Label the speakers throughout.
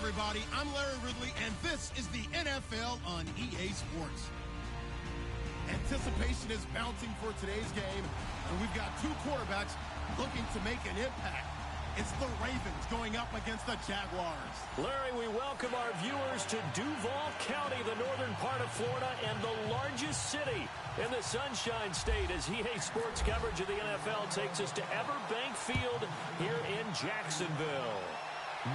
Speaker 1: everybody. I'm Larry Ridley, and this is the NFL on EA Sports. Anticipation is mounting for today's game, and we've got two quarterbacks looking to make an impact. It's the Ravens going up against the Jaguars.
Speaker 2: Larry, we welcome our viewers to Duval County, the northern part of Florida, and the largest city in the Sunshine State, as EA Sports coverage of the NFL takes us to Everbank Field here in Jacksonville.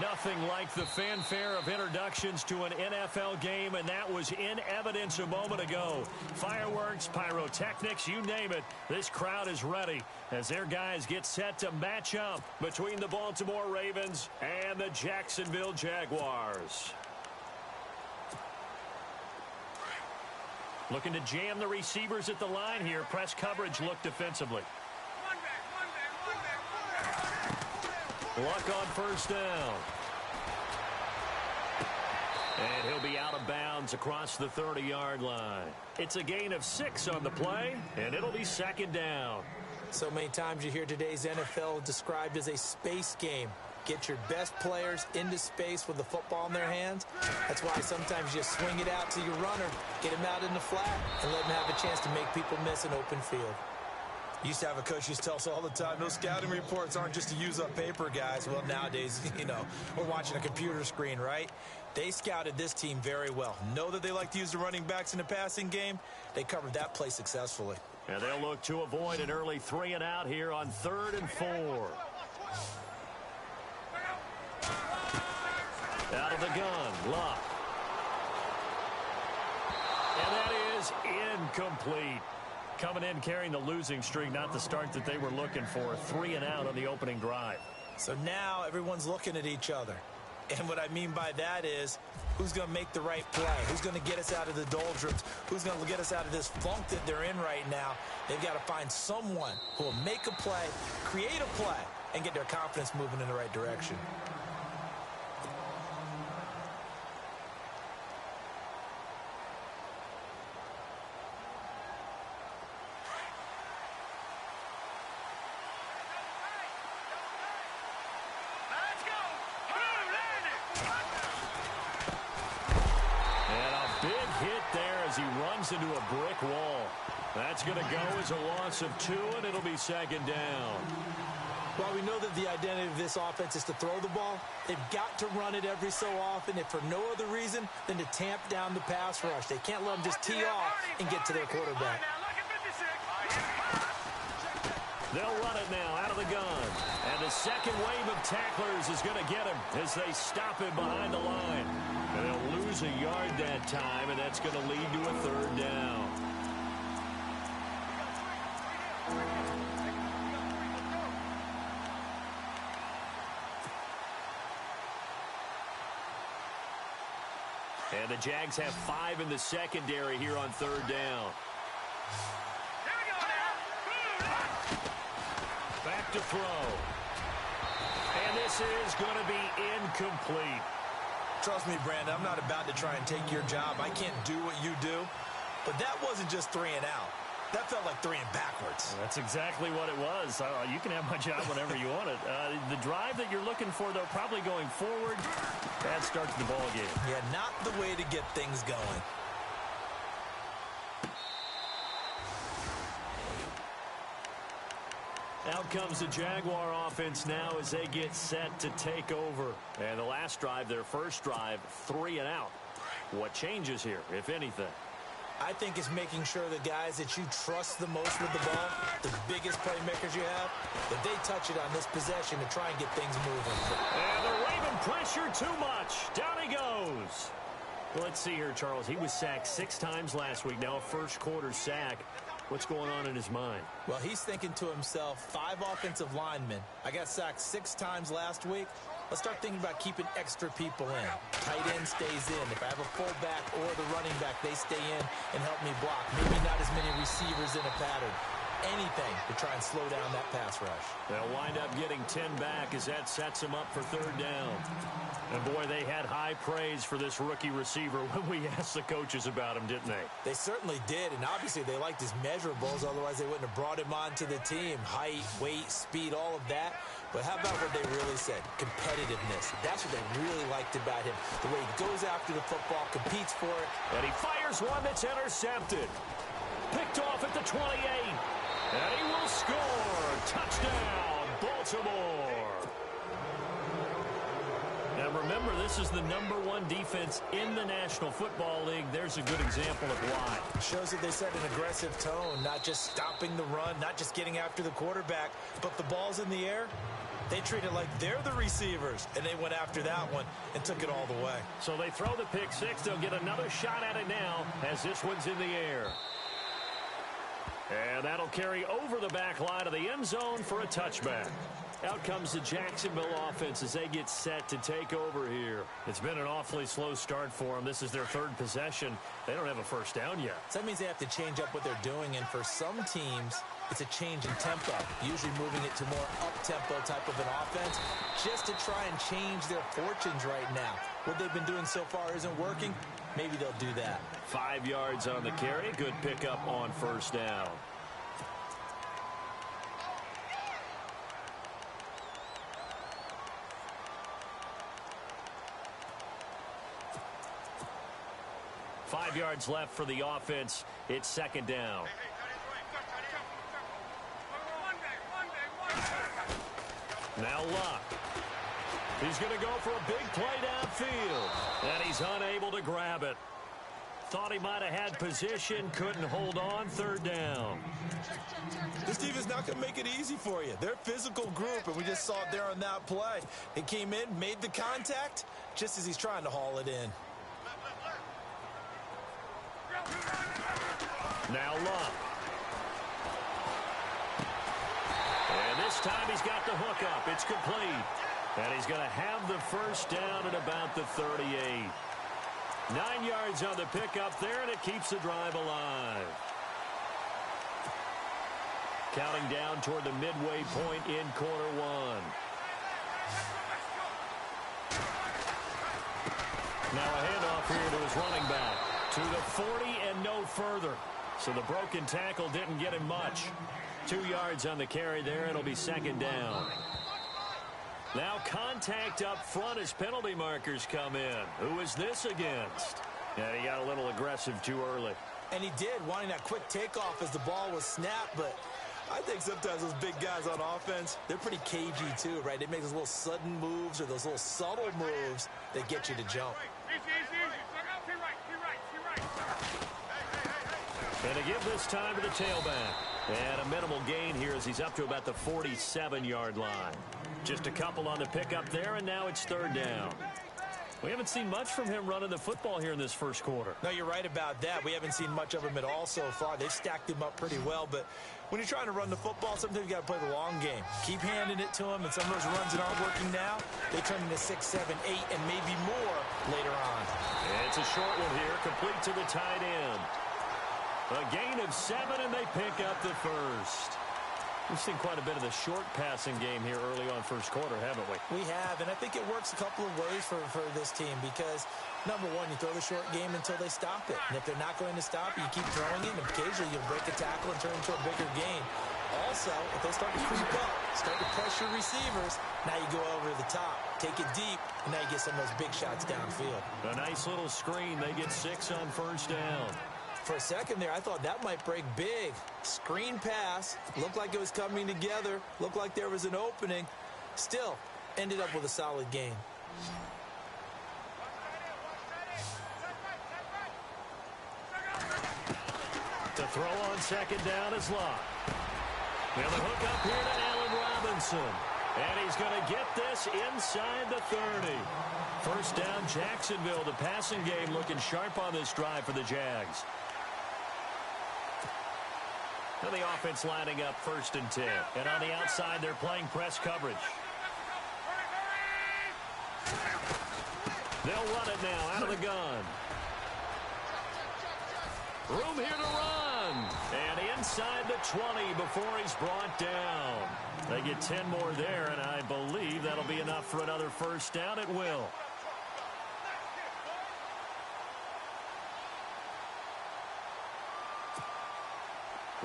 Speaker 2: Nothing like the fanfare of introductions to an NFL game, and that was in evidence a moment ago. Fireworks, pyrotechnics, you name it. This crowd is ready as their guys get set to match up between the Baltimore Ravens and the Jacksonville Jaguars. Looking to jam the receivers at the line here. Press coverage look defensively. Luck on first down. And he'll be out of bounds across the 30-yard line. It's a gain of 6 on the play, and it'll be second down.
Speaker 3: So many times you hear today's NFL described as a space game. Get your best players into space with the football in their hands. That's why sometimes you swing it out to your runner, get him out in the flat, and let him have a chance to make people miss an open field.
Speaker 4: Used to have a coach used to tell us all the time, those scouting reports aren't just to use up paper, guys. Well, nowadays, we're watching a computer screen, right? They scouted this team very well. Know that they like to use the running backs in the passing game. They covered that play successfully.
Speaker 2: And they'll look to avoid an early 3 and out here on 3rd and 4. Out of the gun, Luck. And that is incomplete. Coming in carrying the losing streak, not the start that they were looking for. 3 and out on the opening drive.
Speaker 3: So now everyone's looking at each other. And what I mean by that is, who's going to make the right play? Who's going to get us out of the doldrums? Who's going to get us out of this funk that they're in right now? They've got to find someone who will make a play, create a play, and get their confidence moving in the right direction.
Speaker 2: He runs into a brick wall. That's going to go as a loss of 2, and it'll be second down.
Speaker 3: While we know that the identity of this offense is to throw the ball, they've got to run it every so often, if for no other reason than to tamp down the pass rush. They can't let them just tee off and get to their quarterback.
Speaker 2: They'll run it now out of the gun. And the second wave of tacklers is going to get him as they stop him behind the line. And they'll lose a yard that time, and that's going to lead to a 3rd down. And the Jags have 5 in the secondary here on 3rd down. Back to throw. And this is going to be incomplete.
Speaker 4: Trust me, Brandon, I'm not about to try and take your job. I can't do what you do. But that wasn't just 3 and out. That felt like 3 and backwards.
Speaker 2: That's exactly what it was. You can have my job whenever you want it. The drive that you're looking for, though, probably going forward. Bad start to the ball game.
Speaker 3: Yeah, not the way to get things going.
Speaker 2: Out comes the Jaguar offense now as they get set to take over. And the last drive, their first drive, 3 and out. What changes here, if anything?
Speaker 3: I think it's making sure the guys that you trust the most with the ball, the biggest playmakers you have, that they touch it on this possession to try and get things moving.
Speaker 2: And the Raven pressure too much. Down he goes. Let's see here, Charles. He was sacked 6 times last week. Now a first quarter sack. What's going on in his mind?
Speaker 3: Well, he's thinking to himself, 5 offensive linemen. I got sacked 6 times last week. Let's start thinking about keeping extra people in. Tight end stays in. If I have a fullback or the running back, they stay in and help me block. Maybe not as many receivers in a pattern. Anything to try and slow down that pass rush.
Speaker 2: They'll wind up getting 10 back as that sets them up for 3rd down. And, boy, they had high praise for this rookie receiver when we asked the coaches about him, didn't they?
Speaker 3: They certainly did, and obviously they liked his measurables. Otherwise, they wouldn't have brought him onto the team. Height, weight, speed, all of that. But how about what they really said? Competitiveness. That's what they really liked about him. The way he goes after the football, competes for it.
Speaker 2: And he fires one that's intercepted. Picked off at the 28. And he will score. Touchdown, Baltimore. Now remember, this is the #1 defense in the National Football League. There's a good example of why.
Speaker 3: Shows that they set an aggressive tone, not just stopping the run, not just getting after the quarterback, but the ball's in the air. They treat it like they're the receivers, and they went after that one and took it all the way.
Speaker 2: So they throw the pick six. They'll get another shot at it now as this one's in the air. And that'll carry over the back line of the end zone for a touchback. Out comes the Jacksonville offense as they get set to take over here. It's been an awfully slow start for them. This is their third possession. They don't have a first down yet.
Speaker 3: So that means they have to change up what they're doing, and for some teams, it's a change in tempo, usually moving it to more up-tempo type of an offense just to try and change their fortunes right now. What they've been doing so far isn't working. Maybe they'll do that.
Speaker 2: 5 yards on the carry. Good pickup on first down. Five yards left for the offense. It's second down. Now Luck. He's going to go for a big play downfield. And he's unable to grab it. Thought he might have had position. Couldn't hold on. Third down.
Speaker 3: This team is not going to make it easy for you. They're a physical group, and we just saw it there on that play. It came in, made the contact, just as he's trying to haul it in.
Speaker 2: Now Luck. And this time he's got the hook up. It's complete. And he's going to have the first down at about the 38. 9 yards on the pickup there, and it keeps the drive alive. Counting down toward the midway point in quarter one. Now a handoff here to his running back. To the 40 and no further. So the broken tackle didn't get him much. 2 yards on the carry there. It'll be second down. Now contact up front as penalty markers come in. Who is this against? Yeah, he got a little aggressive too early.
Speaker 3: And he did, wanting that quick takeoff as the ball was snapped. But I think sometimes those big guys on offense, they're pretty cagey too, right? They make those little sudden moves or those little subtle moves that get you to jump.
Speaker 2: And to give this time to the tailback. And a minimal gain here as he's up to about the 47-yard line. Just a couple on the pickup there, and now it's third down. We haven't seen much from him running the football here in this first quarter.
Speaker 3: No, you're right about that. We haven't seen much of him at all so far. They've stacked him up pretty well, but when you're trying to run the football, sometimes you got to play the long game. Keep handing it to him, and some of those runs that aren't working now, they turn into 6, 7, 8, and maybe more later on.
Speaker 2: It's a short one here, complete to the tight end. A gain of 7, and they pick up the first. We've seen quite a bit of the short passing game here early on first quarter, haven't we?
Speaker 3: We have, and I think it works a couple of ways for this team because, number one, you throw the short game until they stop it. And if they're not going to stop it, you keep throwing it, and occasionally you'll break a tackle and turn into a bigger gain. Also, if they start to creep up, start to pressure receivers, now you go over the top, take it deep, and now you get some of those big shots downfield.
Speaker 2: A nice little screen. They get 6 on first down.
Speaker 3: For a second there, I thought that might break big. Screen pass. Looked like it was coming together. Looked like there was an opening. Still, ended up with a solid game.
Speaker 2: To throw on second down is Luck. Now the hook up here to Allen Robinson. And he's going to get this inside the 30. First down, Jacksonville. The passing game looking sharp on this drive for the Jags. Now the offense lining up 1st and 10. And on the outside, they're playing press coverage. They'll run it now out of the gun. Room here to run. And inside the 20 before he's brought down. They get 10 more there, and I believe that'll be enough for another first down. It will.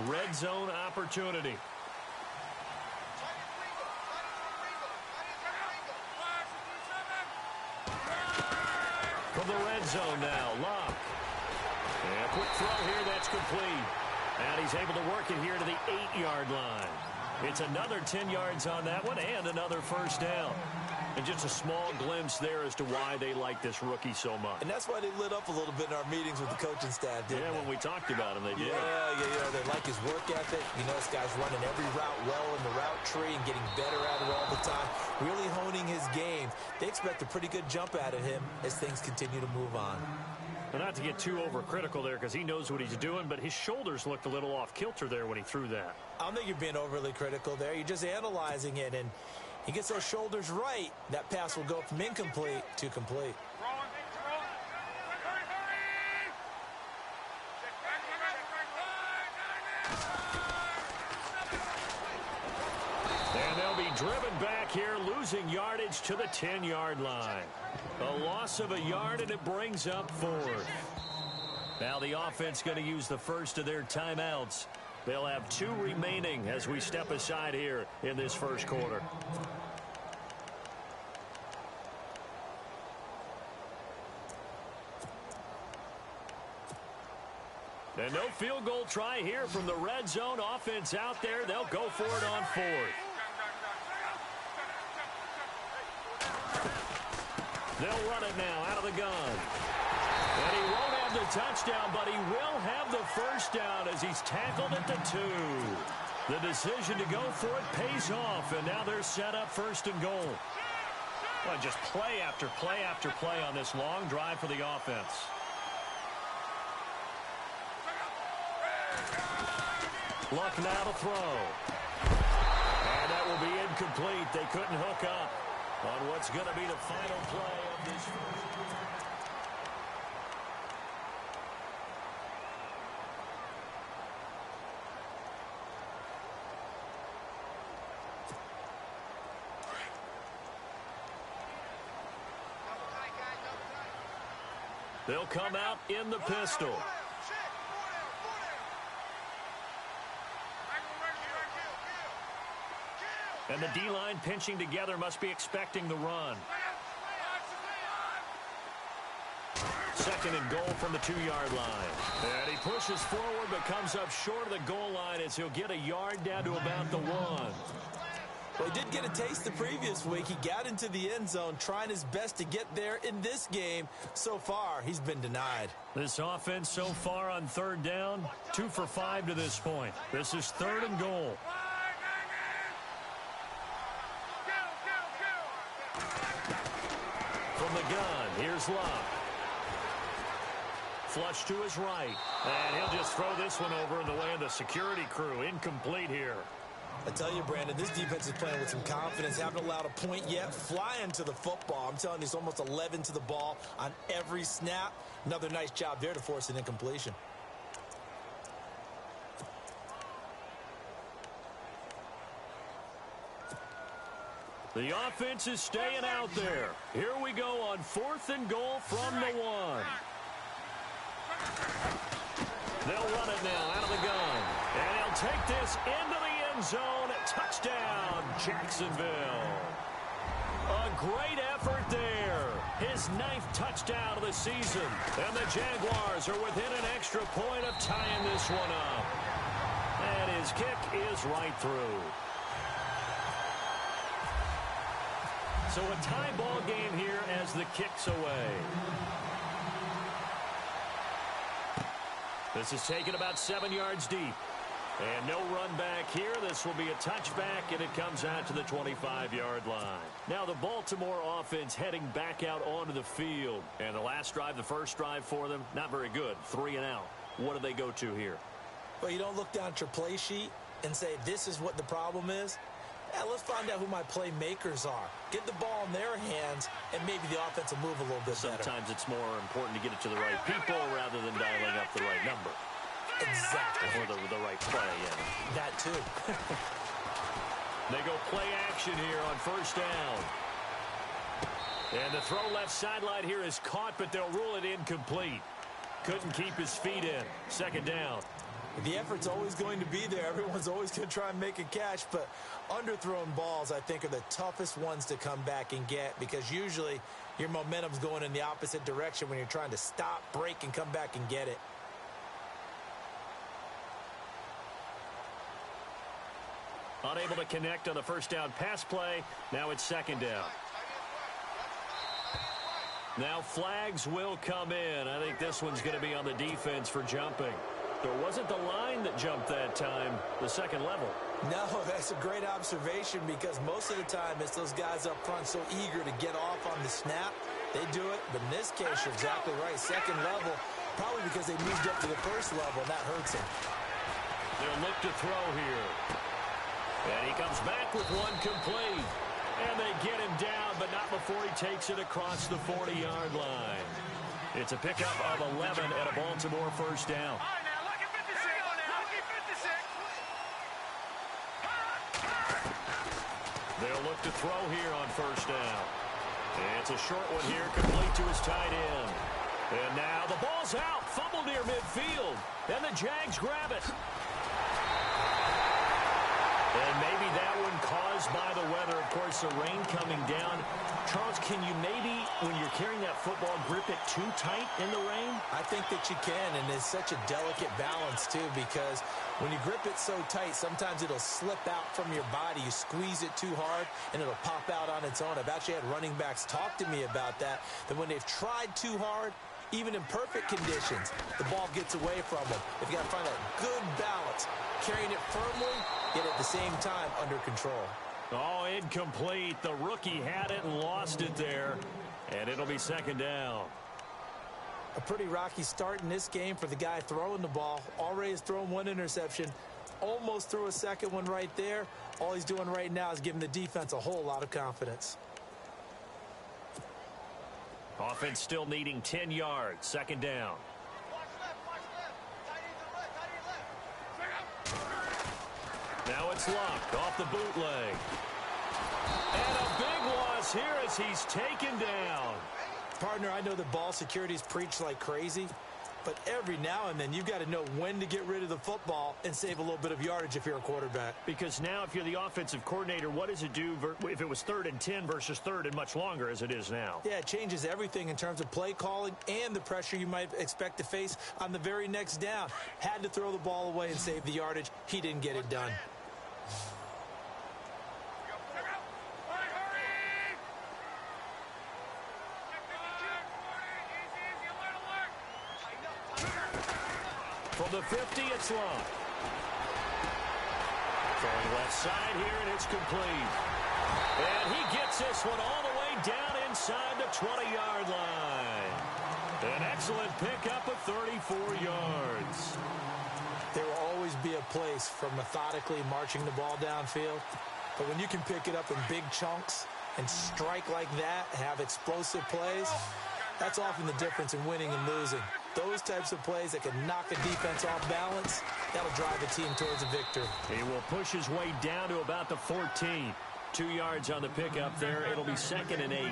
Speaker 2: Red zone opportunity. from the red zone now. Love. And a quick throw here. That's complete. And he's able to work it here to the 8-yard line. It's another 10 yards on that one and another first down. And just a small glimpse there as to why they like this rookie so much.
Speaker 3: And that's why they lit up a little bit in our meetings with the coaching staff, didn't they?
Speaker 2: When we talked about him, they did.
Speaker 3: Yeah. They like his work ethic. You know, this guy's running every route well in the route tree and getting better at it all the time. Really honing his game. They expect a pretty good jump out of him as things continue to move on.
Speaker 2: Well, not to get too overcritical there because he knows what he's doing, but his shoulders looked a little off kilter there when he threw that.
Speaker 3: I don't think you're being overly critical there. You're just analyzing it, and he gets those shoulders right. That pass will go from incomplete to complete.
Speaker 2: And they'll be driven back here, losing yardage to the 10-yard line. A loss of a yard, and it brings up 4th. Now the offense going to use the first of their timeouts. They'll have 2 remaining as we step aside here in this first quarter. And no field goal try here from the red zone. Offense out there. They'll go for it on 4th. They'll run it now out of the gun. And he won't have the touchdown, but he will have the first down as he's tackled at the 2. The decision to go for it pays off, and now they're set up 1st and goal. Well, just play after play after play on this long drive for the offense. Luck now to throw. And that will be incomplete. They couldn't hook up on what's going to be the final play of this first. They'll come out in the pistol. And the D-line pinching together must be expecting the run. 2nd and goal from the 2-yard line. And he pushes forward but comes up short of the goal line as he'll get a yard down to about the 1.
Speaker 3: Well, he did get a taste the previous week. He got into the end zone trying his best to get there in this game. So far, he's been denied.
Speaker 2: This offense so far on 3rd down, 2 for 5 to this point. This is 3rd and goal. From the gun, here's Love. Flush to his right. And he'll just throw this one over in the way of the security crew. Incomplete here.
Speaker 3: I tell you, Brandon, this defense is playing with some confidence. Haven't allowed a point yet. Flying to the football. I'm telling you, it's almost 11 to the ball on every snap. Another nice job there to force an incompletion.
Speaker 2: The offense is staying out there. Here we go on 4th and goal from the 1. They'll run it now out of the gun. And he'll take this into the end zone. Touchdown, Jacksonville. A great effort there. His 9th touchdown of the season. And the Jaguars are within an extra point of tying this one up. And his kick is right through. So a tie ball game here as the kick's away. This is taken about 7 yards deep. And no run back here. This will be a touchback, and it comes out to the 25-yard line. Now the Baltimore offense heading back out onto the field. And the last drive, the first drive for them, not very good. 3 and out. What do they go to here?
Speaker 3: Well, you don't look down at your play sheet and say, this is what the problem is. Yeah, let's find out who my playmakers are. Get the ball in their hands, and maybe the offense will move a little bit better.
Speaker 2: Sometimes it's more important to get it to the right people rather than dialing up the right number.
Speaker 3: Exactly.
Speaker 2: Or the right play, yeah.
Speaker 3: That too.
Speaker 2: They go play action here on 1st down. And the throw left sideline here is caught, but they'll rule it incomplete. Couldn't keep his feet in. 2nd down.
Speaker 3: The effort's always going to be there. Everyone's always going to try and make a catch, but underthrown balls, I think, are the toughest ones to come back and get because usually Your momentum's going in the opposite direction when you're trying to stop, break, and come back and get it.
Speaker 2: Unable to connect on the first down pass play. Now it's second down. Now flags will come in. I think this one's going to be on the defense for jumping. There wasn't the line that jumped that time, the second level.
Speaker 3: No, that's a great observation because most of the time it's those guys up front so eager to get off on the snap. They do it, but in this case, you're exactly right. Second level, probably because they moved up to the first level, and that hurts him.
Speaker 2: They'll look to throw here. And he comes back with one complete. And they get him down, but not before he takes it across the 40-yard line. It's a pickup of 11 and a Baltimore first down. They'll look to throw here on first down. It's a short one here, complete to his tight end. And now the ball's out, fumbled near midfield. And the Jags grab it. And maybe that one caused by the weather. Of course, the rain coming down. Charles, can you maybe, when you're carrying that football, grip it too tight in the rain?
Speaker 3: I think that you can, and it's such a delicate balance, too, because when you grip it so tight, sometimes it'll slip out from your body. You squeeze it too hard, and it'll pop out on its own. I've actually had running backs talk to me about that when they've tried too hard, even in perfect conditions, the ball gets away from them. They've got to find that good balance, carrying it firmly, yet at the same time under control.
Speaker 2: Oh, incomplete. The rookie had it and lost it there, and it'll be second down.
Speaker 3: A pretty rocky start in this game for the guy throwing the ball. Already has thrown one interception, almost threw a second one right there. All he's doing right now is giving the defense a whole lot of confidence.
Speaker 2: Offense still needing 10 yards. Second down. Now it's Luck off the bootleg. And a big loss here as he's taken down.
Speaker 3: Partner, I know that ball security is preached like crazy, but every now and then you've got to know when to get rid of the football and save a little bit of yardage if you're a quarterback.
Speaker 2: Because now if you're the offensive coordinator, what does it do if it was 3rd and 10 versus 3rd and much longer as it is now?
Speaker 3: Yeah, it changes everything in terms of play calling and the pressure you might expect to face on the very next down. Had to throw the ball away and save the yardage. He didn't get it done. From the 50, it's Long.
Speaker 2: Throwing left side here, and it's complete. And he gets this one all the way down inside the 20-yard line. An excellent pickup of 34 yards.
Speaker 3: There will always be a place for methodically marching the ball downfield. But when you can pick it up in big chunks and strike like that, have explosive plays, that's often the difference in winning and losing. Those types of plays that can knock a defense off balance, that'll drive a team towards a victory.
Speaker 2: He will push his way down to about the 14. 2 yards on the pickup there. It'll be 2nd and 8.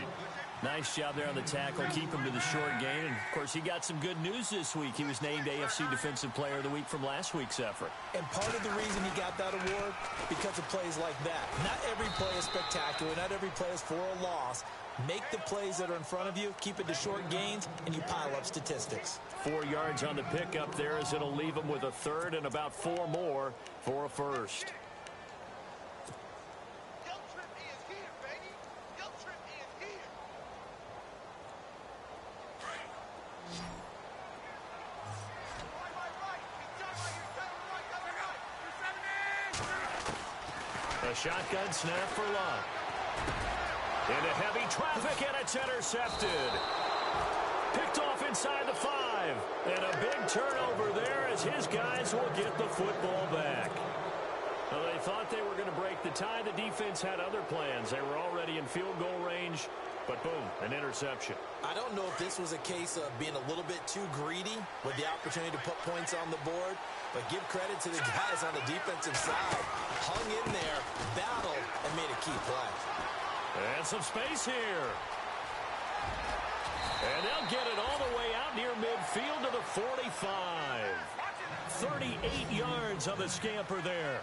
Speaker 2: Nice job there on the tackle. Keep him to the short gain. And, of course, he got some good news this week. He was named AFC Defensive Player of the Week from last week's effort.
Speaker 3: And part of the reason he got that award, because of plays like that. Not every play is spectacular. Not every play is for a loss. Make the plays that are in front of you, keep it to short gains, and you pile up statistics.
Speaker 2: 4 yards on the pickup there as it'll leave him with a 3rd and about 4 more for a first. A shotgun snap for Luck. Into heavy traffic, and it's intercepted. Picked off inside the 5. And a big turnover there as his guys will get the football back. Well, they thought they were going to break the tie. The defense had other plans. They were already in field goal range, but boom, an interception.
Speaker 3: I don't know if this was a case of being a little bit too greedy with the opportunity to put points on the board, but give credit to the guys on the defensive side. Hung in there, battled, and made a key play.
Speaker 2: And some space here. And they'll get it all the way out near midfield to the 45. 38 yards on the scamper there.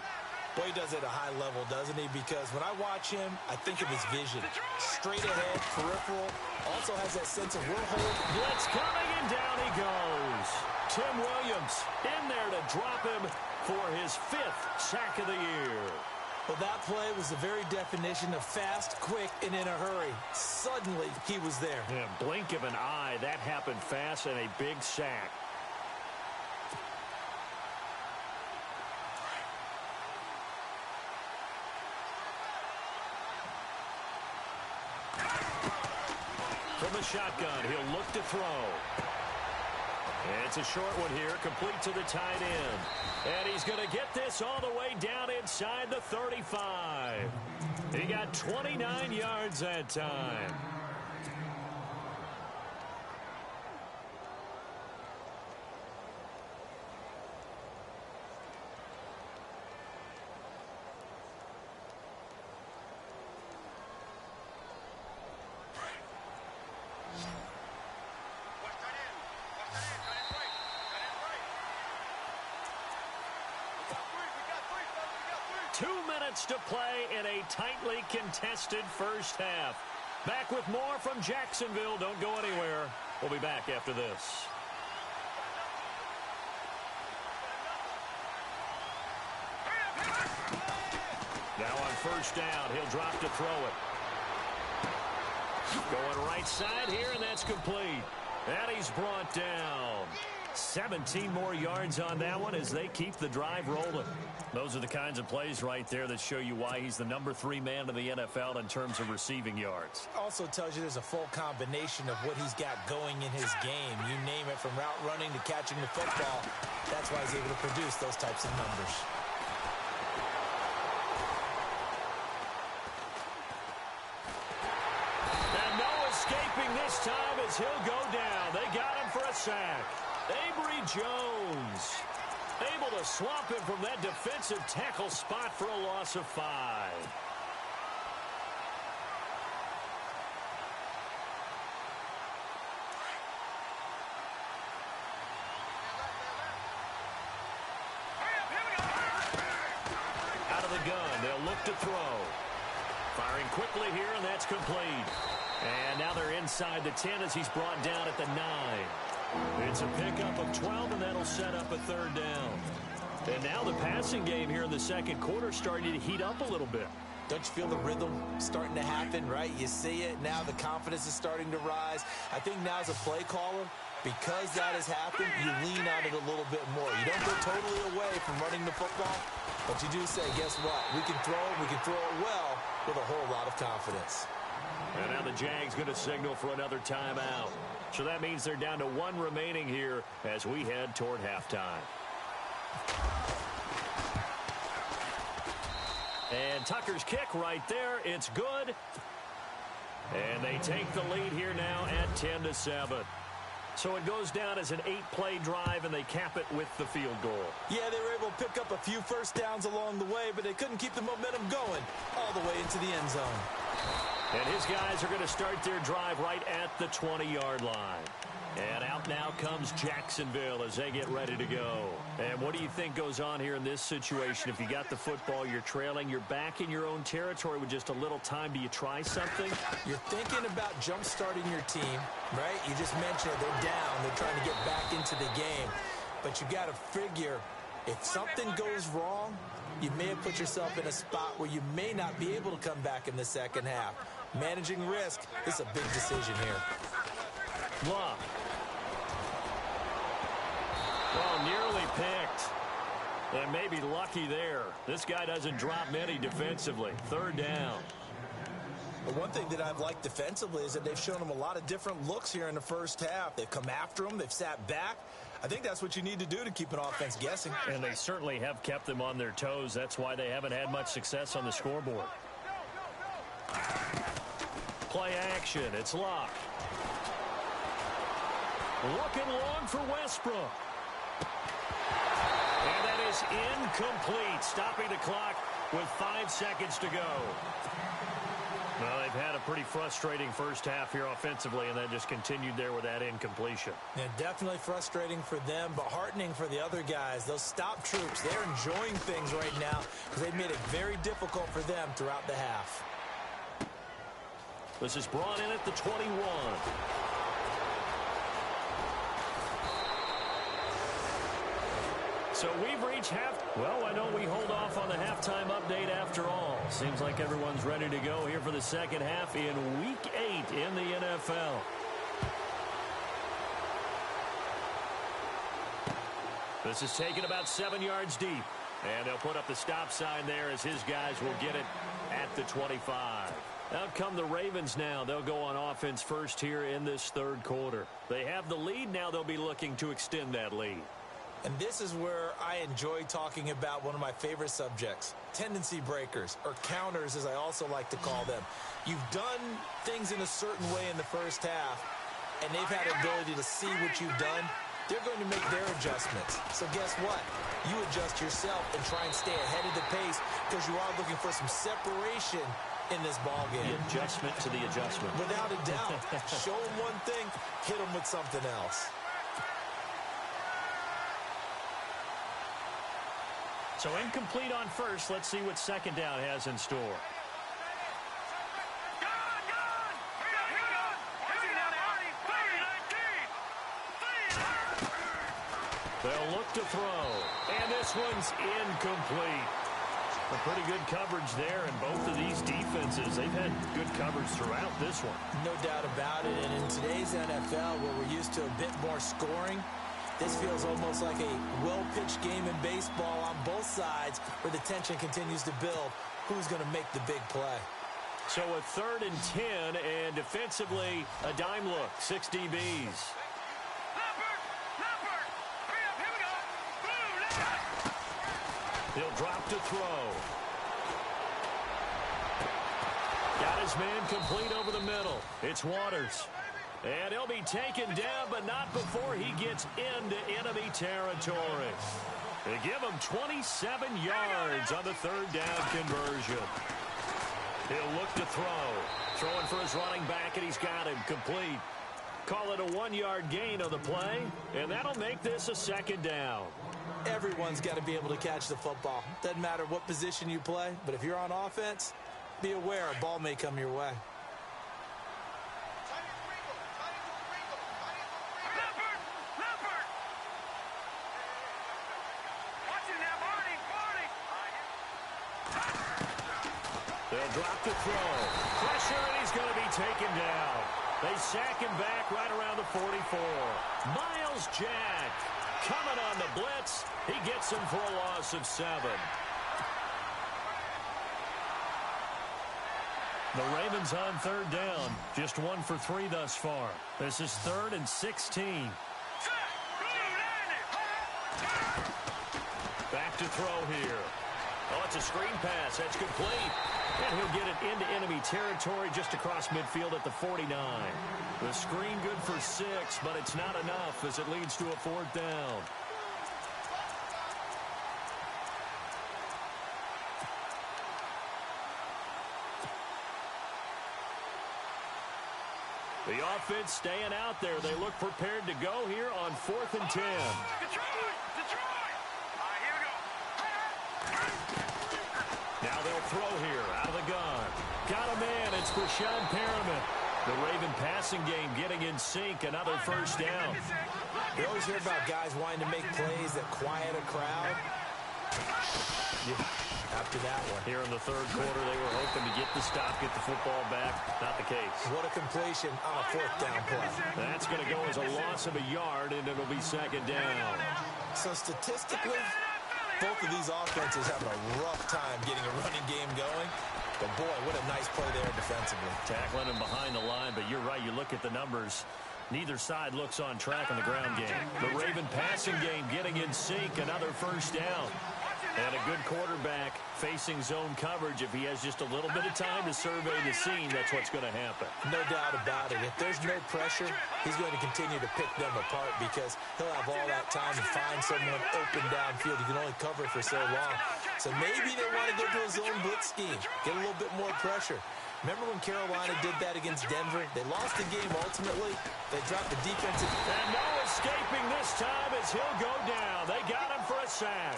Speaker 3: Well, he does it at a high level, doesn't he? Because when I watch him, I think of his vision. Straight ahead, peripheral. Also has that sense of we'll hold.
Speaker 2: Blitz coming, and down he goes. Tim Williams in there to drop him for his 5th sack of the year.
Speaker 3: Well, that play was the very definition of fast, quick, and in a hurry. Suddenly, he was there.
Speaker 2: Yeah, blink of an eye. That happened fast and a big sack. From the shotgun, he'll look to throw. And it's a short one here, complete to the tight end. And he's going to get this all the way down inside the 35. He got 29 yards that time. To play in a tightly contested first half. Back with more from Jacksonville. Don't go anywhere. We'll be back after this. Now on first down, he'll drop to throw it. Going right side here, and that's complete. And he's brought down. 17 more yards on that one as they keep the drive rolling. Those are the kinds of plays right there that show you why he's the #3 man in the NFL in terms of receiving yards.
Speaker 3: Also tells you there's a full combination of what he's got going in his game. You name it, from route running to catching the football. That's why he's able to produce those types of numbers.
Speaker 2: And no escaping this time as he'll go down. They got him for a sack. Avery Jones able to swamp him from that defensive tackle spot for a loss of 5. Out of the gun, they'll look to throw. Firing quickly here, and that's complete. And now they're inside the 10 as he's brought down at the 9. It's a pickup of 12, and that'll set up a 3rd down. And now the passing game here in the second quarter starting to heat up a little bit.
Speaker 3: Don't you feel the rhythm starting to happen, right? You see it. Now the confidence is starting to rise. I think now as a play caller, because that has happened, you lean on it a little bit more. You don't go totally away from running the football, but you do say, guess what? We can throw it well with a whole lot of confidence.
Speaker 2: And now the Jags going to signal for another timeout. So that means they're down to 1 remaining here as we head toward halftime. And Tucker's kick right there. It's good. And they take the lead here now at 10-7. So it goes down as an 8-play drive, and they cap it with the field goal.
Speaker 3: Yeah, they were able to pick up a few first downs along the way, but they couldn't keep the momentum going all the way into the end zone.
Speaker 2: And his guys are going to start their drive right at the 20-yard line. And out now comes Jacksonville as they get ready to go. And what do you think goes on here in this situation? If you got the football, you're trailing, you're back in your own territory with just a little time. Do you try something?
Speaker 3: You're thinking about jump-starting your team, right? You just mentioned it. They're down. They're trying to get back into the game. But you got to figure, if something goes wrong, you may have put yourself in a spot where you may not be able to come back in the second half. Managing risk is a big decision here.
Speaker 2: Luck. Well, nearly picked. And maybe lucky there. This guy doesn't drop many defensively. 3rd down.
Speaker 3: But one thing that I've liked defensively is that they've shown him a lot of different looks here in the first half. They've come after him. They've sat back. I think that's what you need to do to keep an offense guessing.
Speaker 2: And they certainly have kept them on their toes. That's why they haven't had much success on the scoreboard. Play action. It's Locke. Looking long for Westbrook. And that is incomplete. Stopping the clock with 5 seconds to go. Well, they've had a pretty frustrating first half here offensively, and then just continued there with that incompletion.
Speaker 3: Yeah, definitely frustrating for them, but heartening for the other guys. Those stop troops, they're enjoying things right now because they've made it very difficult for them throughout the half.
Speaker 2: This is brought in at the 21. So we've reached half. Well, why don't we hold off on the halftime update after all? Seems like everyone's ready to go here for the second half in Week 8 in the NFL. This is taken about 7 yards deep. And they'll put up the stop sign there as his guys will get it at the 25. Out come the Ravens now. They'll go on offense first here in this third quarter. They have the lead. Now they'll be looking to extend that lead.
Speaker 3: And this is where I enjoy talking about one of my favorite subjects, tendency breakers, or counters as I also like to call them. You've done things in a certain way in the first half, and they've had the ability to see what you've done. They're going to make their adjustments. So guess what? You adjust yourself and try and stay ahead of the pace because you are looking for some separation in this ballgame.
Speaker 2: The adjustment to the adjustment.
Speaker 3: Without a doubt. Show them one thing, hit them with something else.
Speaker 2: So incomplete on first. Let's see what second down has in store. They'll look to throw. And this one's incomplete. A pretty good coverage there in both of these defenses. They've had good coverage throughout this one.
Speaker 3: No doubt about it. And in today's NFL, where we're used to a bit more scoring, this feels almost like a well-pitched game in baseball on both sides where the tension continues to build. Who's going to make the big play?
Speaker 2: So a 3rd and 10, and defensively, a dime look, 6 DBs. He'll drop to throw. Got his man complete over the middle. It's Waters. And he'll be taken down, but not before he gets into enemy territory. They give him 27 yards on the 3rd down conversion. He'll look to throw. Throwing for his running back, and he's got him complete. Call it a 1-yard gain on the play, and that'll make this a 2nd down.
Speaker 3: Everyone's got to be able to catch the football. Doesn't matter what position you play, but if you're on offense, be aware a ball may come your way.
Speaker 2: They'll drop the throw. Pressure, and he's going to be taken down. They sack him back right around the 44. Miles Jack coming on the blitz. He gets him for a loss of 7. The Ravens on 3rd down. Just 1 for 3 thus far. This is 3rd and 16. Back to throw here. Oh, it's a screen pass. That's complete. And he'll get it into enemy territory just across midfield at the 49. The screen good for 6, but it's not enough as it leads to a 4th down. The offense staying out there. They look prepared to go here on 4th and 10. Now they'll throw here out of the gun. Got a man. It's Brashad Perriman. The Raven passing game getting in sync. Another 1st down.
Speaker 3: You always hear about guys wanting to make plays that quiet a crowd. After that one.
Speaker 2: Here in the 3rd quarter, they were hoping to get the stop, get the football back. Not the case.
Speaker 3: What a completion on a 4th down play.
Speaker 2: That's going to go as a loss of a yard, and it'll be 2nd down.
Speaker 3: So statistically, both of these offenses having a rough time getting a running game going. But, boy, what a nice play there defensively.
Speaker 2: Tackling him behind the line, but you're right. You look at the numbers. Neither side looks on track in the ground game. The Raven passing game getting in sync. Another 1st down. And a good quarterback facing zone coverage. If he has just a little bit of time to survey the scene, that's what's going to happen.
Speaker 3: No doubt about it. If there's no pressure, he's going to continue to pick them apart because he'll have all that time to find someone open downfield. He can only cover for so long. So maybe they want to go to a zone blitz scheme, get a little bit more pressure. Remember when Carolina did that against Denver? They lost the game ultimately. They dropped the defensive.
Speaker 2: And no escaping this time as he'll go down. They got him for a sack.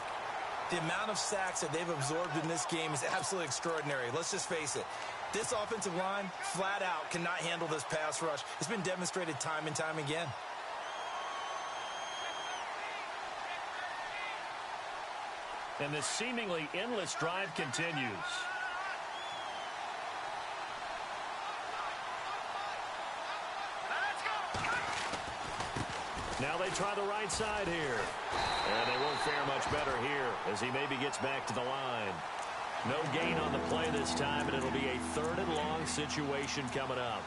Speaker 3: The amount of sacks that they've absorbed in this game is absolutely extraordinary. Let's just face it. This offensive line, flat out, cannot handle this pass rush. It's been demonstrated time and time again.
Speaker 2: And this seemingly endless drive continues. Now they try the right side here. And they won't fare much better here as he maybe gets back to the line. No gain on the play this time, and it'll be a 3rd and long situation coming up.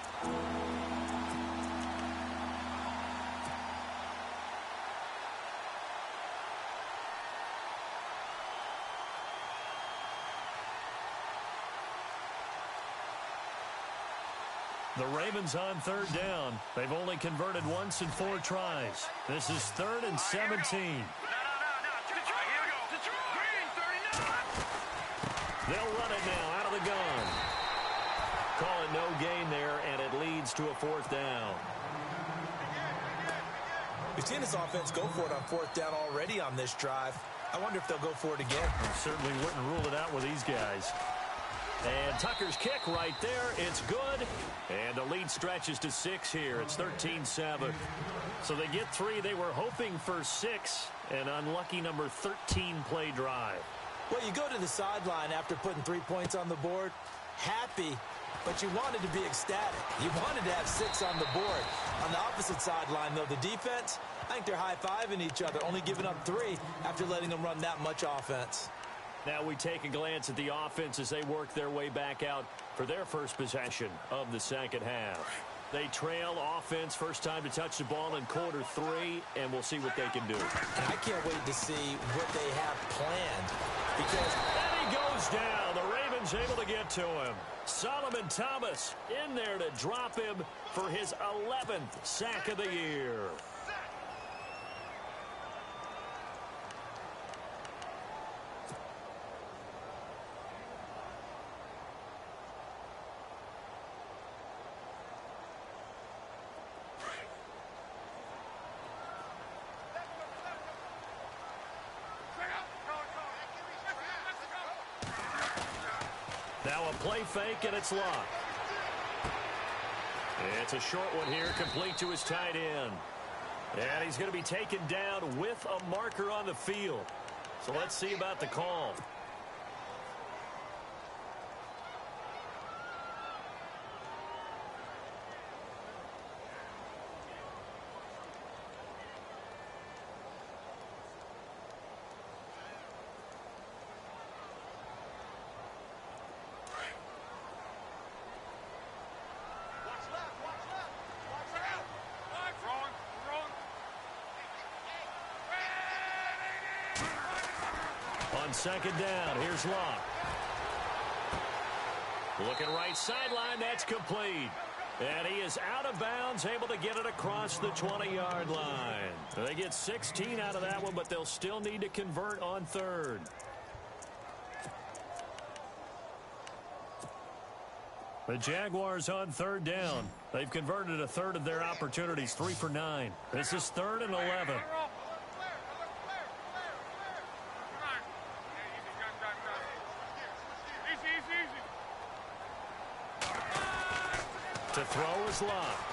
Speaker 2: The Ravens on 3rd down. They've only converted once in 4 tries. This is 3rd and 17. They'll run it now out of the gun. Call it no gain there, and it leads to a 4th down.
Speaker 3: We've seen this offense go for it on 4th down already on this drive. I wonder if they'll go for it again.
Speaker 2: I certainly wouldn't rule it out with these guys. And Tucker's kick right there. It's good. And the lead stretches to 6 here. It's 13-7. So they get 3. They were hoping for 6. An unlucky number 13 play drive.
Speaker 3: Well, you go to the sideline after putting 3 points on the board, happy, but you wanted to be ecstatic. You wanted to have 6 on the board. On the opposite sideline, though, the defense, I think they're high-fiving each other, only giving up 3 after letting them run that much offense.
Speaker 2: Now we take a glance at the offense as they work their way back out for their first possession of the second half. They trail offense, first time to touch the ball in quarter 3, and we'll see what they can do.
Speaker 3: And I can't wait to see what they have planned. Because
Speaker 2: and he goes down. The Ravens able to get to him. Solomon Thomas in there to drop him for his 11th sack of the year. Now a play fake, and it's locked. It's a short one here, complete to his tight end. And he's going to be taken down with a marker on the field. So let's see about the call. On second down, here's Locke. Looking right sideline, that's complete. And he is out of bounds, able to get it across the 20-yard line. They get 16 out of that one, but they'll still need to convert on 3rd. The Jaguars on 3rd down. They've converted a 1/3 of their opportunities, 3 for 9. This is 3rd and 11. To throw is Locke.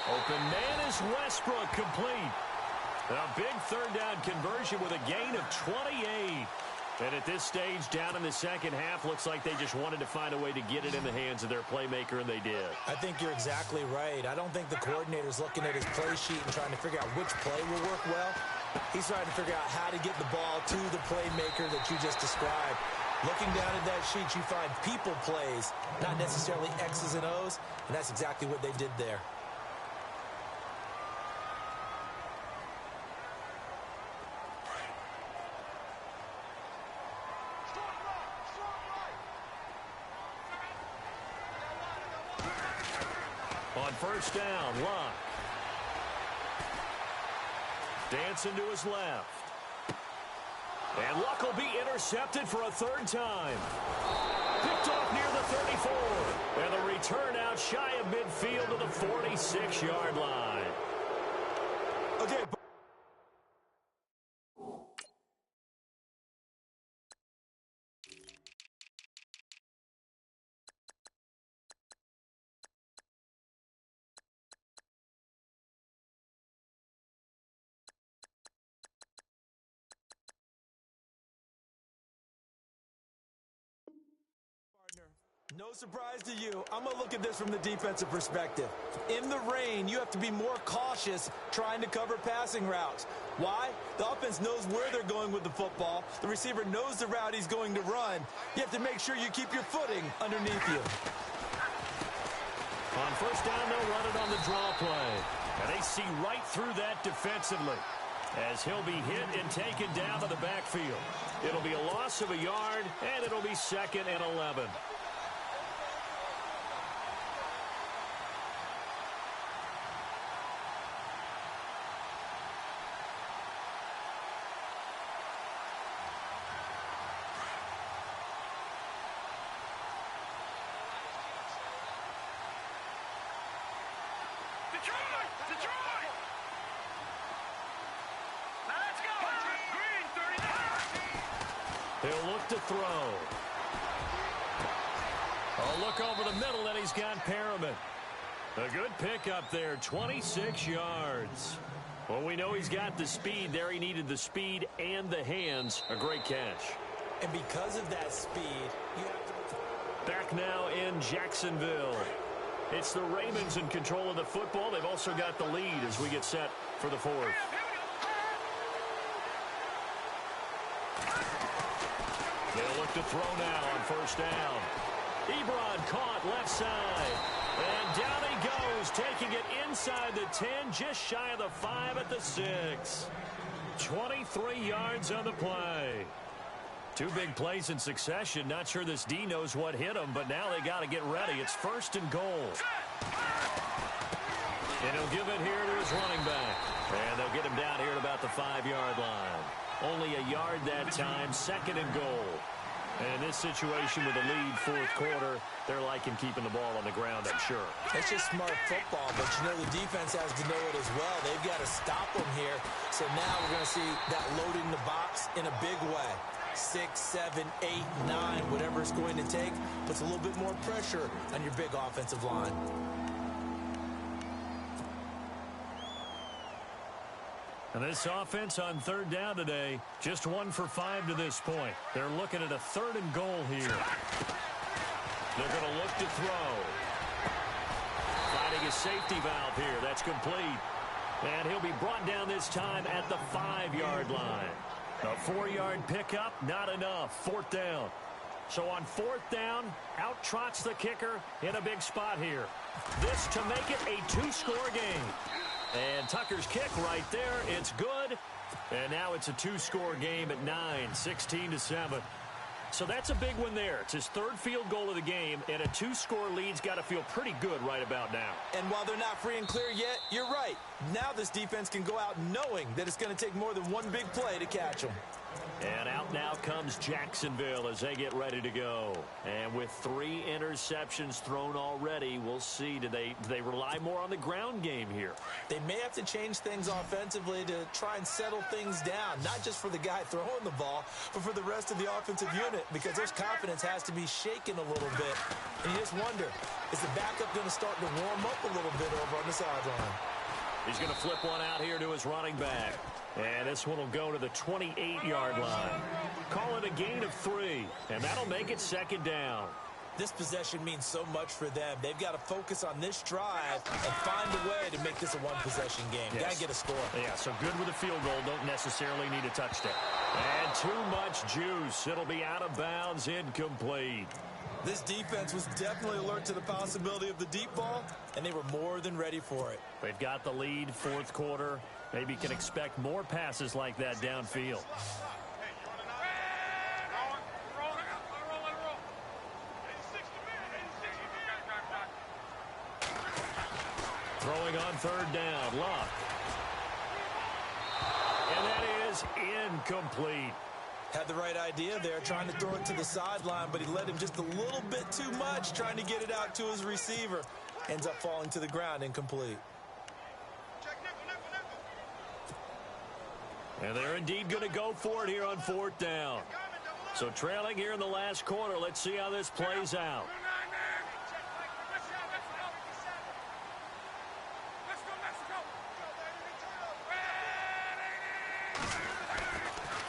Speaker 2: Open man is Westbrook, complete. A big 3rd down conversion with a gain of 28. And at this stage, down in the second half, looks like they just wanted to find a way to get it in the hands of their playmaker, and they did.
Speaker 3: I think you're exactly right. I don't think the coordinator's looking at his play sheet and trying to figure out which play will work well. He's trying to figure out how to get the ball to the playmaker that you just described. Looking down at that sheet, you find people plays, not necessarily X's and O's, and that's exactly what they did there.
Speaker 2: On first down, Locke. Dancing to his left. And Luck will be intercepted for a third time. Picked off near the 34. And the return out shy of midfield to the 46-yard line.
Speaker 4: Okay. No surprise to you. I'm going to look at this from the defensive perspective. In the rain, you have to be more cautious trying to cover passing routes. Why? The offense knows where they're going with the football. The receiver knows the route he's going to run. You have to make sure you keep your footing underneath you.
Speaker 2: On first down, they'll run it on the draw play. And they see right through that defensively as he'll be hit and taken down to the backfield. It'll be a loss of a yard, and it'll be 2nd and 11. He'll look to throw. A look over the middle, and he's got Perriman. A good pickup there, 26 yards. Well, we know he's got the speed there. He needed the speed and the hands. A great catch.
Speaker 3: And because of that speed, you have to...
Speaker 2: Back now in Jacksonville. It's the Ravens in control of the football. They've also got the lead as we get set for the fourth. They'll look to throw now on first down. Ebron caught left side. And down he goes, taking it inside the 10, just shy of the 5 at the 6. 23 yards on the play. Two big plays in succession. Not sure this D knows what hit him, but now they got to get ready. It's 1st and goal. And he'll give it here to his running back. And they'll get him down here at about the 5-yard line. Only a yard that time, 2nd and goal. And in this situation with the lead 4th quarter, they're liking keeping the ball on the ground, I'm sure.
Speaker 3: It's just smart football, but you know the defense has to know it as well. They've got to stop them here. So now we're going to see that loading the box in a big way. 6, 7, 8, 9, whatever it's going to take, puts a little bit more pressure on your big offensive line.
Speaker 2: And this offense on 3rd down today, just 1 for 5 to this point. They're looking at a 3rd and goal here. They're going to look to throw. Finding a safety valve here. That's complete. And he'll be brought down this time at the 5-yard line. A 4-yard pickup, not enough. 4th down. So on 4th down, out trots the kicker in a big spot here. This to make it a 2-score game. And Tucker's kick right there, it's good. And now it's a 2-score game at 9, 16-7. So that's a big one there. It's his 3rd field goal of the game, and a 2-score lead's got to feel pretty good right about now.
Speaker 3: And while they're not free and clear yet, you're right. Now this defense can go out knowing that it's going to take more than one big play to catch them.
Speaker 2: And out now comes Jacksonville as they get ready to go. And with 3 interceptions thrown already, we'll see. Do they rely more on the ground game here?
Speaker 3: They may have to change things offensively to try and settle things down, not just for the guy throwing the ball, but for the rest of the offensive unit, because their confidence has to be shaken a little bit. And you just wonder, is the backup going to start to warm up a little bit over on the sideline?
Speaker 2: He's going to flip one out here to his running back. And this one will go to the 28-yard line. Call it a gain of 3, and that'll make it 2nd down.
Speaker 3: This possession means so much for them. They've got to focus on this drive and find a way to make this a one-possession game.
Speaker 2: Yes.
Speaker 3: Got to get a score.
Speaker 2: Yeah, so good with a field goal. Don't necessarily need a touchdown. And too much juice. It'll be out of bounds, incomplete.
Speaker 3: This defense was definitely alert to the possibility of the deep ball, and they were more than ready for it.
Speaker 2: They've got the lead, 4th quarter. Maybe can expect more passes like that downfield. Throwing on 3rd down, Luck. And that is incomplete.
Speaker 3: Had the right idea there, trying to throw it to the sideline, but he led him just a little bit too much, trying to get it out to his receiver. Ends up falling to the ground, incomplete.
Speaker 2: And they're indeed going to go for it here on 4th down. So trailing here in the last quarter, let's see how this plays out.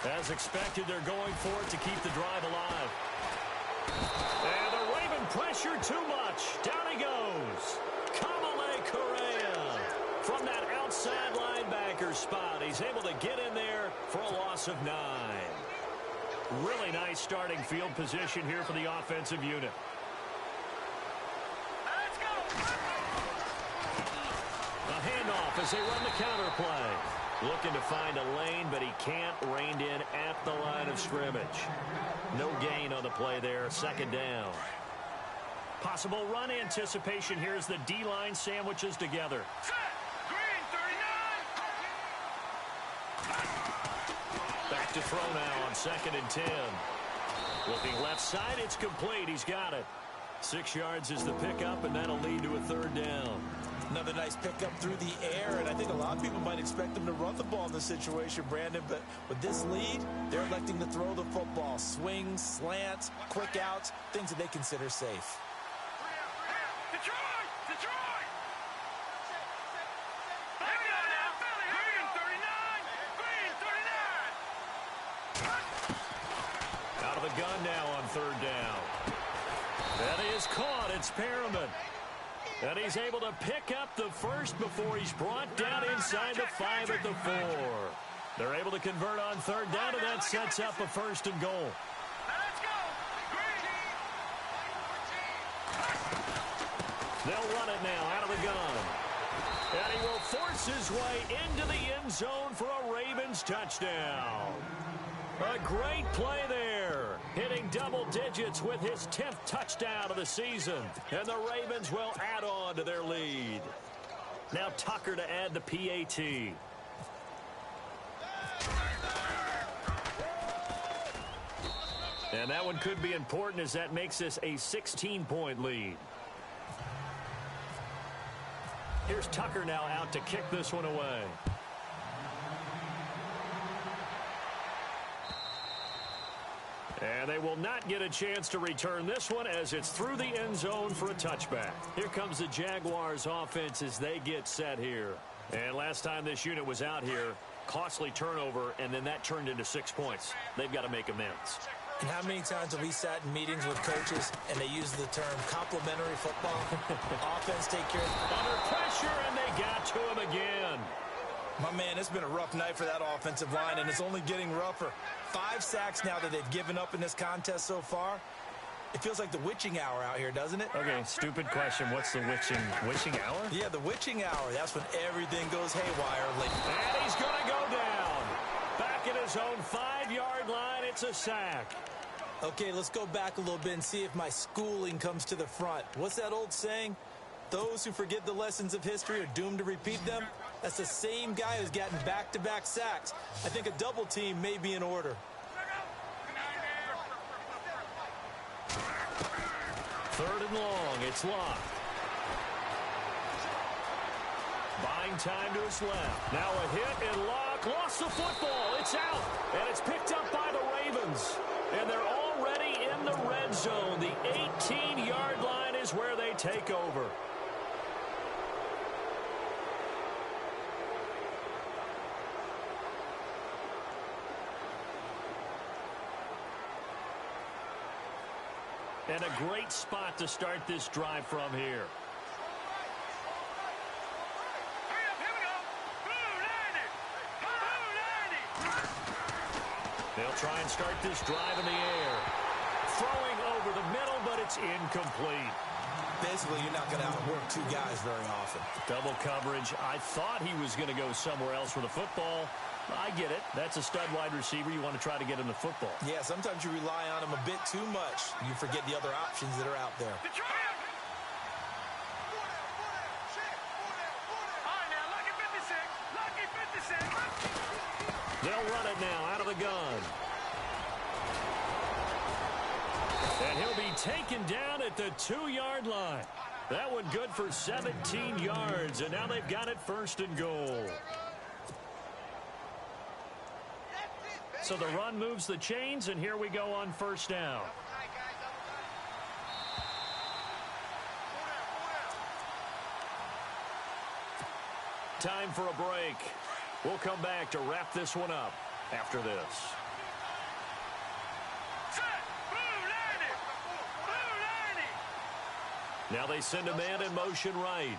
Speaker 2: As expected, they're going for it to keep the drive alive. And the Raven pressure too much. Down he goes. Kamale Correa from that outside linebacker spot. He's able to get in there for a loss of 9. Really nice starting field position here for the offensive unit. Let's go. A handoff as they run the counter play. Looking to find a lane, but he can't. Reined in at the line of scrimmage. No gain on the play there. 2nd down. Possible run anticipation here as the D-line sandwiches together. Back to throw now on 2nd and 10. Looking left side, it's complete. He's got it. 6 yards is the pickup, and that'll lead to a 3rd down.
Speaker 3: Another nice pickup through the air, and I think a lot of people might expect them to run the ball in this situation, Brandon, but with this lead, they're electing to throw the football. Swings, slants, quick outs, things that they consider safe.
Speaker 5: Detroit! Detroit!
Speaker 2: Out of the gun now on 3rd down. That is caught. It's Perriman. And he's able to pick up the first before he's brought down inside the 5 at the 4. They're able to convert on 3rd down, and that sets up a 1st and goal.
Speaker 5: Let's go!
Speaker 2: They'll run it now out of the gun. And he will force his way into the end zone for a Ravens touchdown. A great play there, hitting double digits with his 10th touchdown of the season. And the Ravens will add on to their lead. Now Tucker to add the PAT. And that one could be important as that makes this a 16-point lead. Here's Tucker now out to kick this one away. And they will not get a chance to return this one as it's through the end zone for a touchback. Here comes the Jaguars offense as they get set here. And last time this unit was out here, costly turnover, and then that turned into 6 points. They've got to make amends.
Speaker 3: And how many times have we sat in meetings with coaches and they use the term complementary football? Offense take care of
Speaker 2: under pressure, and they got to him again.
Speaker 3: My man, it's been a rough night for that offensive line, and it's only getting rougher. 5 sacks now that they've given up in this contest so far. It feels like the witching hour out here, doesn't it?
Speaker 2: Okay, stupid question. What's the witching hour?
Speaker 3: Yeah, the witching hour. That's when everything goes haywire.
Speaker 2: And he's going to go down. Back at his own 5-yard line, it's a sack.
Speaker 3: Okay, let's go back a little bit and see if my schooling comes to the front. What's that old saying? Those who forget the lessons of history are doomed to repeat them. That's the same guy who's gotten back-to-back sacks. I think a double team may be in order.
Speaker 2: 3rd and long. It's locked. Buying time to his left. Now a hit and lock. Lost the football. It's out. And it's picked up by the Ravens. And they're already in the red zone. The 18-yard line is where they take over. And a great spot to start this drive from here. They'll try and start this drive in the air. Throwing over the middle, but it's incomplete.
Speaker 3: Basically, you're not going to outwork 2 guys very often.
Speaker 2: Double coverage. I thought he was going to go somewhere else with the football. I get it. That's a stud wide receiver. You want to try to get him the football.
Speaker 3: Yeah, sometimes you rely on him a bit too much. You forget the other options that are out there.
Speaker 2: They'll run it now out of the gun. And he'll be taken down at the 2-yard line. That one good for 17 yards, and now they've got it 1st and goal. So the run moves the chains, and here we go on 1st down. Time for a break. We'll come back to wrap this one up after this. Now they send a man in motion right.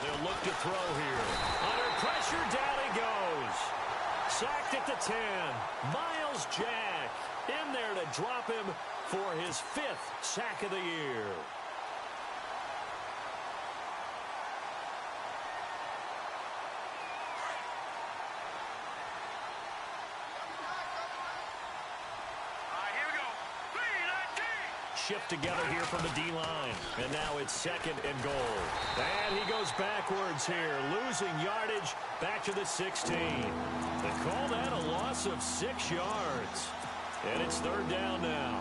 Speaker 2: They'll look to throw here. Under pressure, down he goes. Sacked at the 10. Miles Jack in there to drop him for his 5th sack of the year. Shift together here from the D-line. And now it's 2nd and goal. And he goes backwards here, losing yardage back to the 16. They call that a loss of 6 yards. And it's 3rd down now.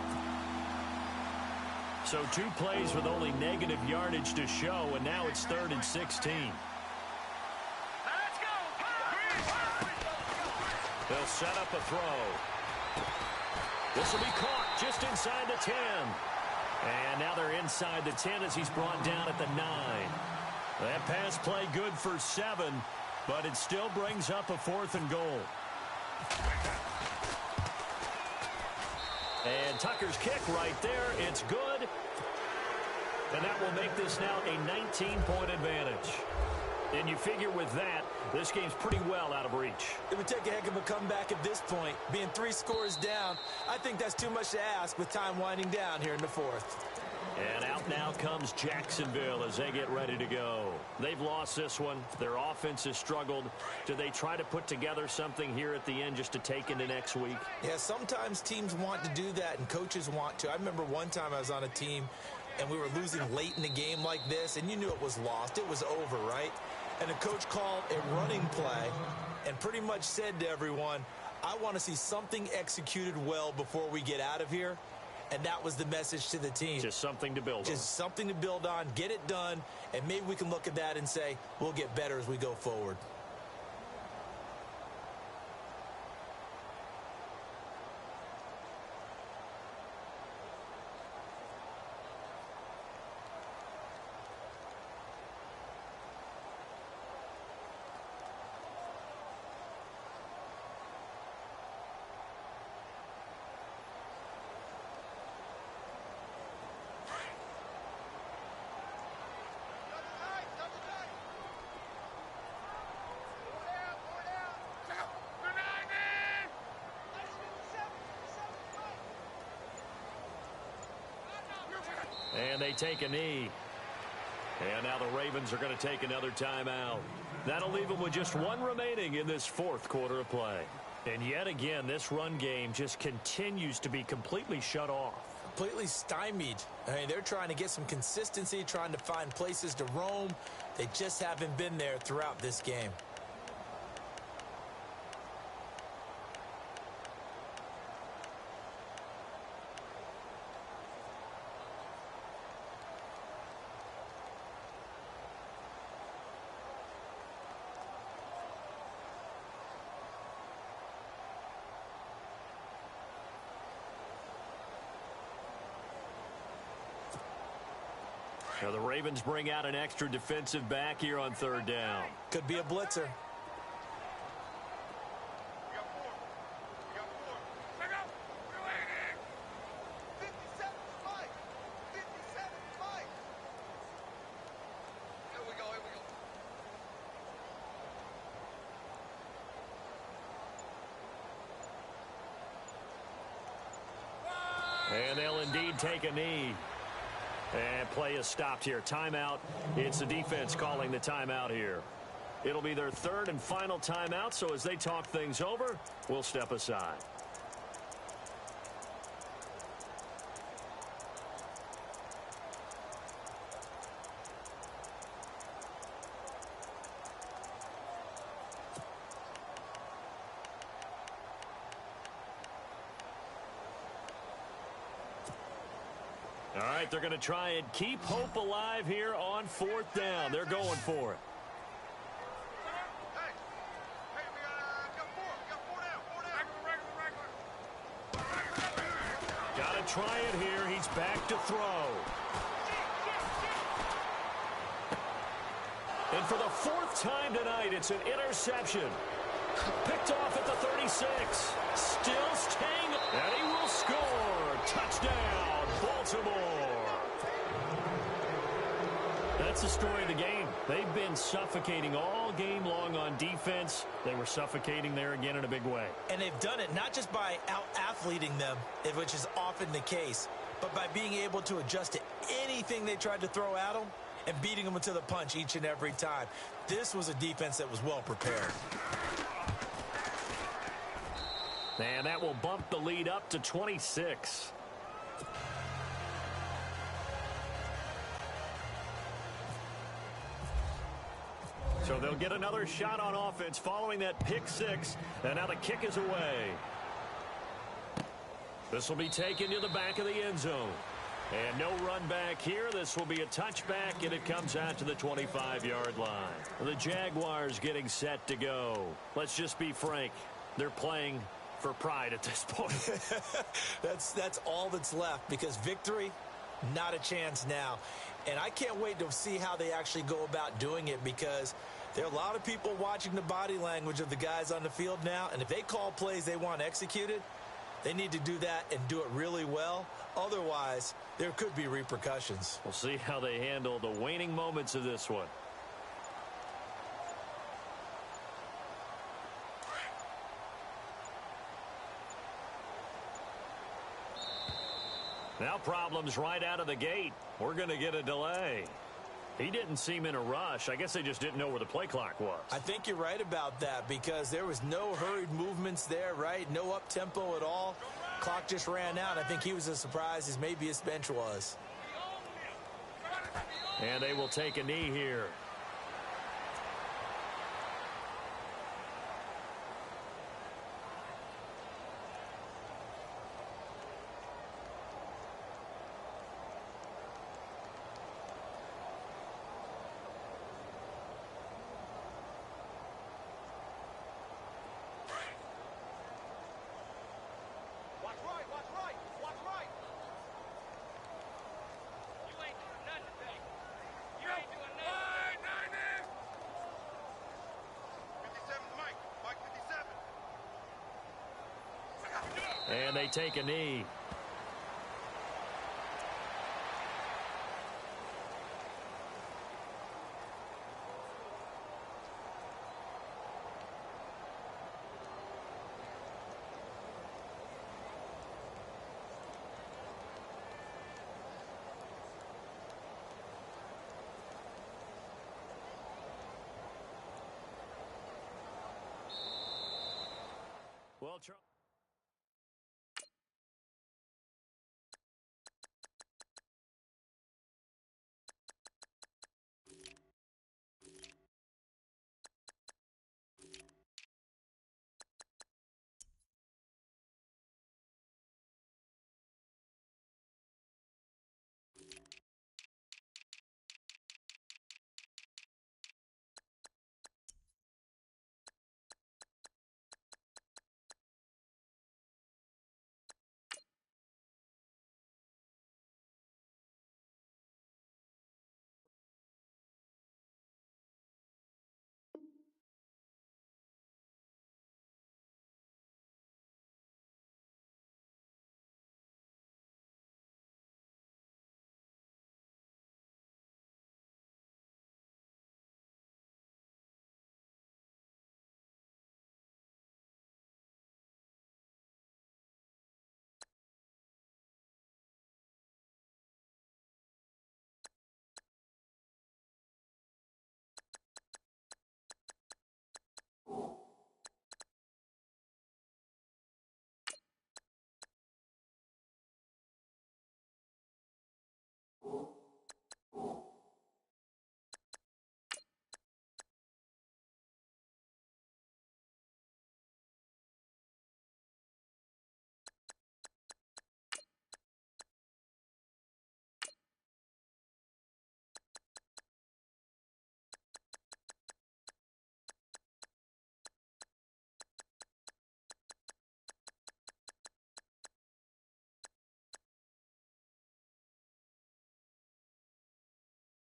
Speaker 2: So 2 plays with only negative yardage to show, and now it's 3rd and 16.
Speaker 5: Let's go!
Speaker 2: They'll set up a throw. This will be caught just inside the 10. And now they're inside the 10 as he's brought down at the 9. That pass play good for 7, but it still brings up a 4th and goal. And Tucker's kick right there. It's good. And that will make this now a 19-point advantage. And you figure with that, this game's pretty well out of reach.
Speaker 3: It would take a heck of a comeback at this point. Being 3 scores down, I think that's too much to ask with time winding down here in the 4th.
Speaker 2: And out now comes Jacksonville as they get ready to go. They've lost this one. Their offense has struggled. Do they try to put together something here at the end just to take into next week?
Speaker 3: Yeah, sometimes teams want to do that and coaches want to. I remember one time I was on a team and we were losing late in the game like this, and you knew it was lost. It was over, right? And the coach called a running play and pretty much said to everyone, I want to see something executed well before we get out of here. And that was the message to the team.
Speaker 2: Just something to build on.
Speaker 3: Just something to build on, get it done, and maybe we can look at that and say, we'll get better as we go forward.
Speaker 2: And they take a knee. And now the Ravens are going to take another timeout. That'll leave them with just 1 remaining in this 4th quarter of play. And yet again, this run game just continues to be completely shut off.
Speaker 3: Completely stymied. I mean, they're trying to get some consistency, trying to find places to roam. They just haven't been there throughout this game.
Speaker 2: Now the Ravens bring out an extra defensive back here on 3rd down.
Speaker 3: Could be a blitzer.
Speaker 2: And they'll indeed take a knee. And play is stopped here. Timeout. It's the defense calling the timeout here. It'll be their 3rd and final timeout, so as they talk things over, we'll step aside. All right, they're going to try and keep hope alive here on 4th down. They're going for it. Got to try it here. He's back to throw. And for the 4th time tonight, it's an interception. Picked off at the 36. Still staying, and he will score. Touchdown, Baltimore. That's the story of the game. They've been suffocating all game long on defense. They were suffocating there again in a big way.
Speaker 3: And they've done it not just by out-athleting them, which is often the case, but by being able to adjust to anything they tried to throw at them and beating them to the punch each and every time. This was a defense that was well prepared.
Speaker 2: And that will bump the lead up to 26. So they'll get another shot on offense following that pick 6. And now the kick is away. This will be taken to the back of the end zone. And no run back here. This will be a touchback, and it comes out to the 25-yard line. The Jaguars getting set to go. Let's just be frank. They're playing for pride at this point.
Speaker 3: That's all that's left, because victory, not a chance now. And I can't wait to see how they actually go about doing it, because there are a lot of people watching the body language of the guys on the field now, and if they call plays they want executed, they need to do that and do it really well. Otherwise, there could be repercussions.
Speaker 2: We'll see how they handle the waning moments of this one. Now problems right out of the gate. We're going to get a delay. He didn't seem in a rush. I guess they just didn't know where the play clock was.
Speaker 3: I think you're right about that, because there was no hurried movements there, right? No up-tempo at all. Clock just ran out. I think he was as surprised as maybe his bench was.
Speaker 2: And they will take a knee here. And they take a knee. Well, Charles.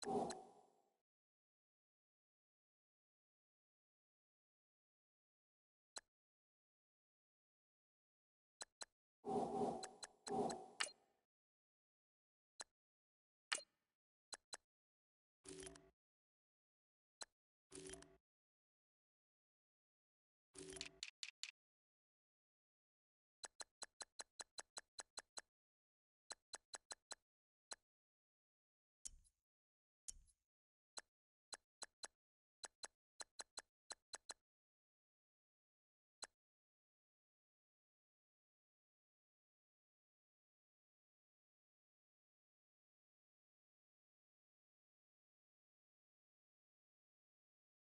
Speaker 1: Woo!